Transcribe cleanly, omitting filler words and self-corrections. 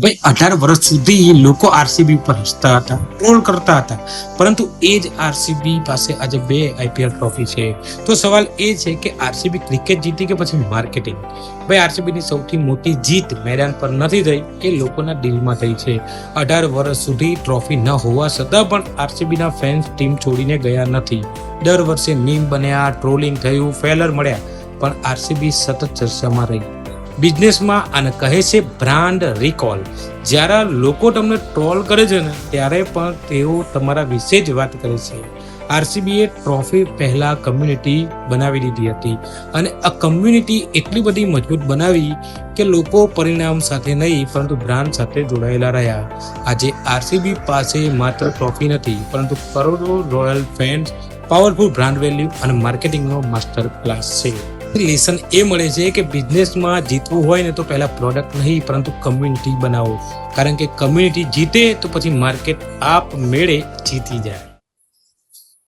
ભાઈ 18 વર્ષ સુધી લોકો આરસીબી ઉપર હસતા હતા, ટ્રોલ કરતા હતા, પરંતુ એ જ આરસીબી પાસે આજે 2 આઈપીએલ ટ્રોફી છે. તો સવાલ એ છે કે આરસીબી ક્રિકેટ જીતી કે પછી માર્કેટિંગ? ભાઈ આરસીબીની સૌથી મોટી જીત મેદાન પર નથી થઈ, એ લોકોના દિલમાં થઈ છે. 18 વર્ષ સુધી ટ્રોફી ન હોવા છતાં પણ આરસીબીના ફેન્સ ટીમ છોડીને ગયા નથી. દર વર્ષે મીમ બન્યા, ટ્રોલિંગ થયું, ફેલર મળ્યા, પણ આરસીબી સતત ચર્ચામાં રહી. બિઝનેસમાં આને કહે છે બ્રાન્ડ રિકોલ. જ્યારે લોકો તમને ટ્રોલ કરે છે ને, ત્યારે પણ તેઓ તમારા વિશે જ વાત કરે છે. આરસીબીએ ટ્રોફી પહેલા કમ્યુનિટી બનાવી દીધી હતી, અને આ કમ્યુનિટી એટલી બધી મજબૂત બનાવી કે લોકો પરિણામ સાથે નહીં પરંતુ બ્રાન્ડ સાથે જોડાયેલા રહ્યા. આજે આરસીબી પાસે માત્ર ટ્રોફી નથી, પરંતુ કરોડો royal fans, powerful brand value અને માર્કેટિંગનો માસ્ટર ક્લાસ છે. લેસન એ મળે છે કે બિઝનેસમાં જીતવું હોય ને તો પહેલા પ્રોડક્ટ નહીં પરંતુ કમ્યુનિટી બનાવો, કારણ કે કમ્યુનિટી જીતે તો પછી માર્કેટ આપ મેળે જીતી જાય.